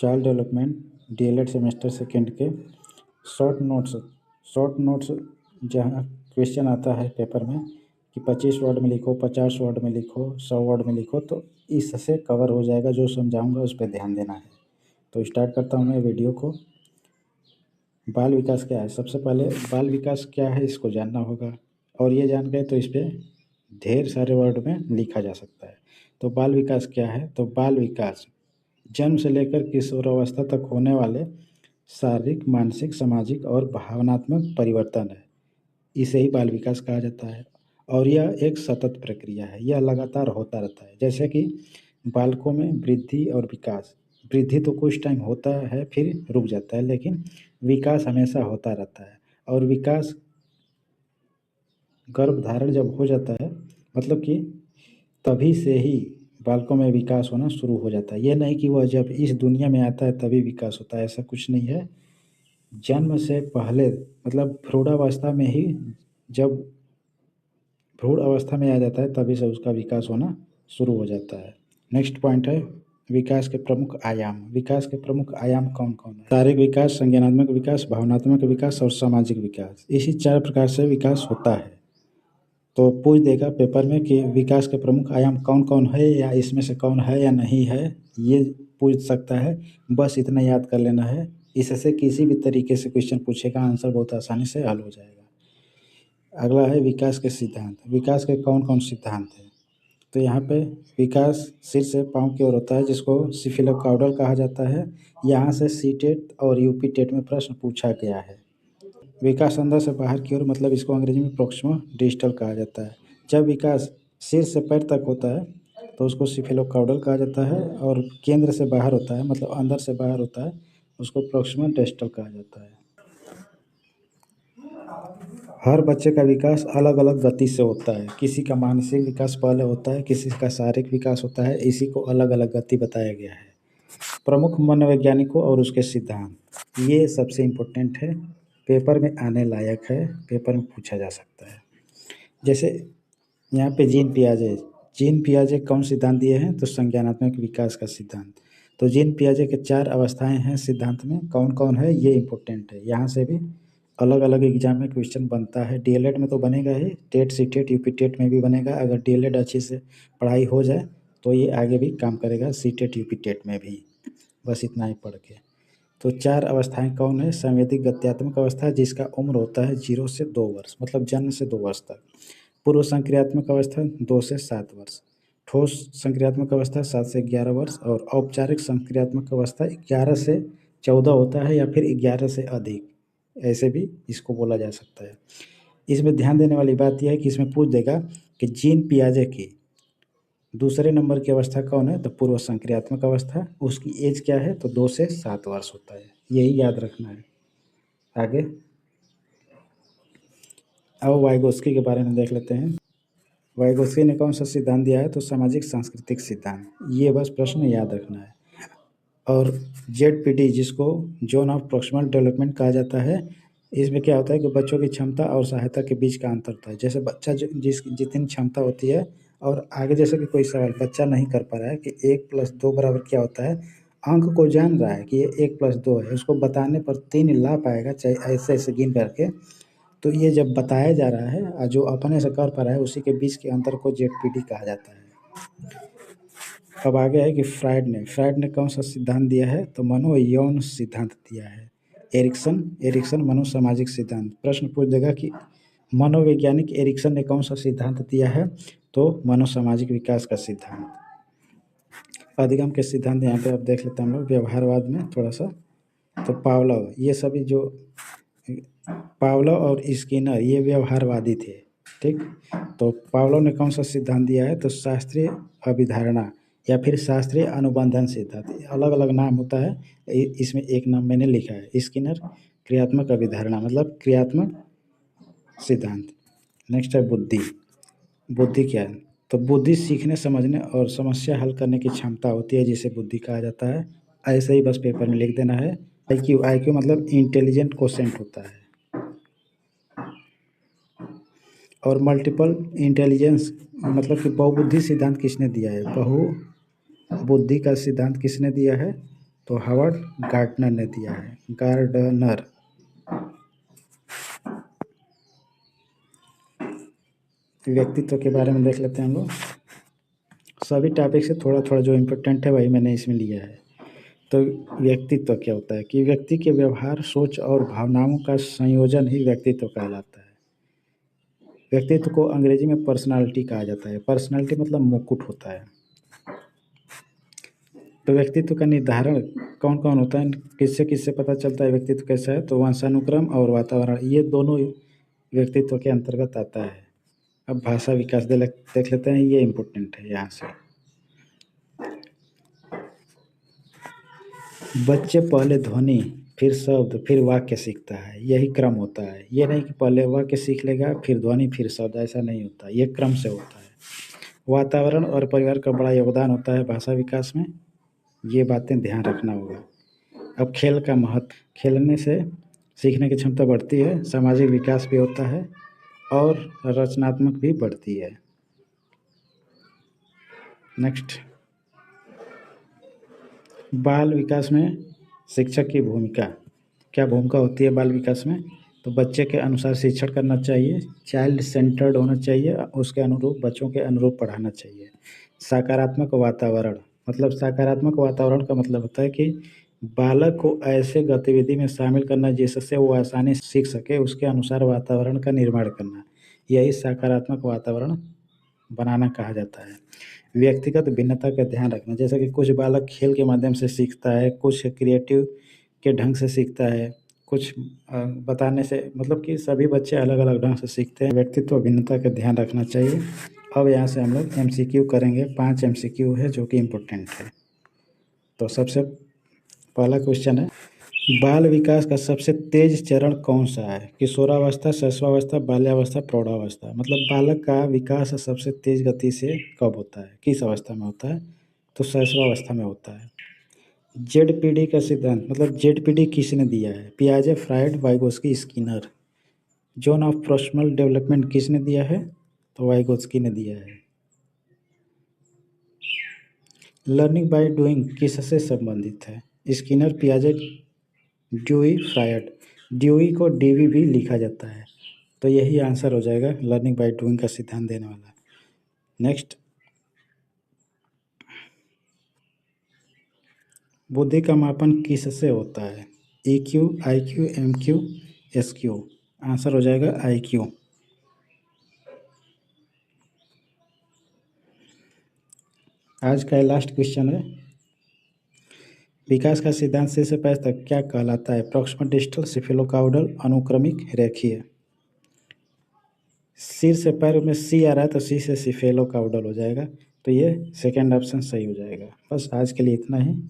Child development DElEd semester second के short notes जहाँ question आता है पेपर में कि 25 वर्ड में लिखो, 50 वर्ड में लिखो, 100 वर्ड में लिखो, तो इससे कवर हो जाएगा। जो समझाऊंगा उस पर ध्यान देना है। तो स्टार्ट करता हूँ मैं वीडियो को। बाल विकास क्या है? सबसे पहले बाल विकास क्या है इसको जानना होगा, और ये जान गए तो इस पर ढेर सारे वर्ड में लिखा जा सकता है। तो बाल विकास क्या है? तो बाल विकास जन्म से लेकर किशोरावस्था तक होने वाले शारीरिक, मानसिक, सामाजिक और भावनात्मक परिवर्तन है। इसे ही बाल विकास कहा जाता है। और यह एक सतत प्रक्रिया है, यह लगातार होता रहता है। जैसे कि बालकों में वृद्धि और विकास, वृद्धि तो कुछ टाइम होता है फिर रुक जाता है, लेकिन विकास हमेशा होता रहता है। और विकास गर्भधारण जब हो जाता है, मतलब कि तभी से ही बालकों में विकास होना शुरू हो जाता है। यह नहीं कि वह जब इस दुनिया में आता है तभी विकास होता है, ऐसा कुछ नहीं है। जन्म से पहले, मतलब भ्रूणावस्था में ही, जब भ्रूण अवस्था में आ जाता है तभी से उसका विकास होना शुरू हो जाता है। नेक्स्ट पॉइंट है विकास के प्रमुख आयाम। विकास के प्रमुख आयाम कौन कौन है? शारीरिक विकास, संज्ञानात्मक विकास, भावनात्मक विकास और सामाजिक विकास। इसी 4 प्रकार से विकास होता है। तो पूछ देगा पेपर में कि विकास के प्रमुख आयाम कौन कौन है, या इसमें से कौन है या नहीं है, ये पूछ सकता है। बस इतना याद कर लेना है। इससे किसी भी तरीके से क्वेश्चन पूछेगा, आंसर बहुत आसानी से हल हो जाएगा। अगला है विकास के सिद्धांत। विकास के कौन कौन सिद्धांत हैं? तो यहाँ पे विकास सिर से पाँव की ओर होता है, जिसको सिफिलोकाउडल कहा जाता है। यहाँ से सीटेट और यूपी टेट में प्रश्न पूछा गया है। विकास अंदर से बाहर की ओर, मतलब इसको अंग्रेजी में प्रोक्सिमल डिस्टल कहा जाता है। जब विकास सिर से पैर तक होता है तो उसको सिफिलोकाउडल कहा जाता है, और केंद्र से बाहर होता है, मतलब अंदर से बाहर होता है, उसको प्रोक्सिमल डिस्टल कहा जाता है। हर बच्चे का विकास अलग अलग गति से होता है। किसी का मानसिक विकास पहले होता है, किसी का शारीरिक विकास होता है। इसी को अलग अलग गति बताया गया है। प्रमुख मनोवैज्ञानिकों और उसके सिद्धांत, ये सबसे इम्पोर्टेंट है, पेपर में आने लायक है, पेपर में पूछा जा सकता है। जैसे यहाँ पे जीन पियाजे, जीन पियाजे कौन सिद्धांत दिए हैं? तो संज्ञानात्मक विकास का सिद्धांत। तो जीन पियाजे के 4 अवस्थाएं हैं सिद्धांत में, कौन कौन है ये इम्पोर्टेंट है। यहाँ से भी अलग अलग एग्जाम में क्वेश्चन बनता है। डीएलएड में तो बनेगा ही, टेट, सीटेट, यूपी टेट में भी बनेगा। अगर डीएलएड अच्छे से पढ़ाई हो जाए तो ये आगे भी काम करेगा, सीटेट, यूपी टेट में भी। बस इतना ही पढ़ के। तो 4 अवस्थाएं कौन है? संवेदिक गत्यात्मक अवस्था, जिसका उम्र होता है 0 से 2 वर्ष, मतलब जन्म से 2 वर्ष तक। पूर्व संक्रियात्मक अवस्था 2 से 7 वर्ष। ठोस संक्रियात्मक अवस्था 7 से 11 वर्ष। और औपचारिक संक्रियात्मक अवस्था 11 से 14 होता है, या फिर 11 से अधिक, ऐसे भी इसको बोला जा सकता है। इसमें ध्यान देने वाली बात यह है कि इसमें पूछ देगा कि जीन पियाजे की दूसरे नंबर की अवस्था कौन है? तो पूर्व संक्रियात्मक अवस्था। उसकी एज क्या है? तो 2 से 7 वर्ष होता है। यही याद रखना है। आगे अब वाइगोस्की के बारे में देख लेते हैं। वाइगोस्की ने कौन सा सिद्धांत दिया है? तो सामाजिक सांस्कृतिक सिद्धांत। ये बस प्रश्न याद रखना है। और जेडपीडी, जिसको जोन ऑफ प्रॉक्सिमल डेवलपमेंट कहा जाता है, इसमें क्या होता है कि बच्चों की क्षमता और सहायता के बीच का अंतर होता है। जैसे बच्चा जितनी क्षमता होती है, और आगे जैसे कि कोई सवाल बच्चा नहीं कर पा रहा है कि 1+2 बराबर क्या होता है, अंक को जान रहा है कि ये 1+2 है, उसको बताने पर 3 ला पाएगा, चाहे ऐसे ऐसे गिन करके। तो ये जब बताया जा रहा है और जो अपने से कर पा रहा है, उसी के बीच के अंतर को जेडपीडी कहा जाता है। अब आगे है कि फ्राइड ने कौन सा सिद्धांत दिया है? तो मनोयौन सिद्धांत दिया है। एरिक्सन मनोसामाजिक सिद्धांत। प्रश्न पूछ देगा कि मनोवैज्ञानिक एरिक्सन ने कौन सा सिद्धांत दिया है? तो मनोसामाजिक विकास का सिद्धांत। अधिगम के सिद्धांत यहाँ पे आप देख लेते हैं हम लोग व्यवहारवाद में थोड़ा सा। तो पावलोव, ये सभी जो पावलोव और स्किनर, ये व्यवहारवादी थे। ठीक। तो पावलोव ने कौन सा सिद्धांत दिया है? तो शास्त्रीय अभिधारणा या फिर शास्त्रीय अनुबंधन सिद्धांत। अलग अलग नाम होता है, इसमें एक नाम मैंने लिखा है। स्किनर क्रियात्मक अभिधारणा, मतलब क्रियात्मक सिद्धांत। नेक्स्ट है बुद्धि। बुद्धि क्या है? तो बुद्धि सीखने, समझने और समस्या हल करने की क्षमता होती है, जिसे बुद्धि कहा जाता है। ऐसे ही बस पेपर में लिख देना है। आईक्यू मतलब इंटेलिजेंट कोशेंट होता है। और मल्टीपल इंटेलिजेंस मतलब कि बहुबुद्धि सिद्धांत किसने दिया है? बहुबुद्धि का सिद्धांत किसने दिया है? तो हावर्ड गार्डनर ने दिया है, गार्डनर। व्यक्तित्व के बारे में देख लेते हैं हम लोग। सभी टॉपिक से थोड़ा थोड़ा जो इम्पोर्टेंट है वही मैंने इसमें लिया है। तो व्यक्तित्व क्या होता है कि व्यक्ति के व्यवहार, सोच और भावनाओं का संयोजन ही व्यक्तित्व कहलाता है। व्यक्तित्व को अंग्रेजी में पर्सनालिटी कहा जाता है। पर्सनालिटी मतलब मुकुट होता है। तो व्यक्तित्व का निर्धारण कौन कौन होता है, किससे किससे पता चलता है व्यक्तित्व कैसा है, तो वंशानुक्रम और वातावरण, ये दोनों व्यक्तित्व के अंतर्गत आता है। अब भाषा विकास देख लेते हैं, ये इम्पोर्टेंट है यहाँ से। बच्चे पहले ध्वनि, फिर शब्द, फिर वाक्य सीखता है, यही क्रम होता है। ये नहीं कि पहले वाक्य सीख लेगा फिर ध्वनि फिर शब्द, ऐसा नहीं होता, ये क्रम से होता है। वातावरण और परिवार का बड़ा योगदान होता है भाषा विकास में, ये बातें ध्यान रखना होगा। अब खेल का महत्व, खेलने से सीखने की क्षमता बढ़ती है, सामाजिक विकास भी होता है और रचनात्मक भी बढ़ती है। नेक्स्ट, बाल विकास में शिक्षक की भूमिका, क्या भूमिका होती है बाल विकास में, तो बच्चे के अनुसार शिक्षण करना चाहिए, चाइल्ड सेंटर्ड होना चाहिए, उसके अनुरूप बच्चों के अनुरूप पढ़ाना चाहिए। सकारात्मक वातावरण, मतलब सकारात्मक वातावरण का मतलब होता है कि बालक को ऐसे गतिविधि में शामिल करना जिससे वो आसानी से सीख सके, उसके अनुसार वातावरण का निर्माण करना, यही सकारात्मक वातावरण बनाना कहा जाता है। व्यक्तिगत भिन्नता का ध्यान रखना, जैसे कि कुछ बालक खेल के माध्यम से सीखता है, कुछ क्रिएटिव के ढंग से सीखता है, कुछ बताने से, मतलब कि सभी बच्चे अलग अलग ढंग से सीखते हैं। व्यक्तित्व भिन्नता का ध्यान रखना चाहिए। अब यहाँ से हम लोग MCQ करेंगे, 5 MCQ है जो कि इम्पोर्टेंट है। तो सबसे पहला क्वेश्चन है, बाल विकास का सबसे तेज चरण कौन सा है, किशोरावस्था, शैशवावस्था, बाल्यावस्था, प्रौढ़ावस्था। मतलब बालक का विकास सबसे तेज गति से कब होता है, किस अवस्था में होता है, तो शैशवावस्था में होता है। ZPD का सिद्धांत, मतलब ZPD किसने दिया है, पियाजे, Freud, Vygotsky, Skinner. Zone of personal development किसने दिया है, तो वाइगोस्की ने दिया है। लर्निंग बाय डूइंग किससे संबंधित है, स्किनर, पियाजे, ड्यूई, फ्रायड। ड्यूई को DV भी लिखा जाता है, तो यही आंसर हो जाएगा लर्निंग बाय डूइंग का सिद्धांत देने वाला। नेक्स्ट, बुद्धि का मापन किससे होता है, EQ, IQ, MQ, SQ। Answer हो जाएगा IQ। आज का लास्ट क्वेश्चन है, विकास का सिद्धांत सिर से पैर तक क्या कहलाता है, प्रॉक्सिमल डिस्टल, सिफेलोकाउडल, अनुक्रमिक, रेखीय। सिर से पैर में C आ रहा है तो C से सिफेलोकाउडल हो जाएगा, तो ये सेकंड ऑप्शन सही हो जाएगा। बस आज के लिए इतना ही।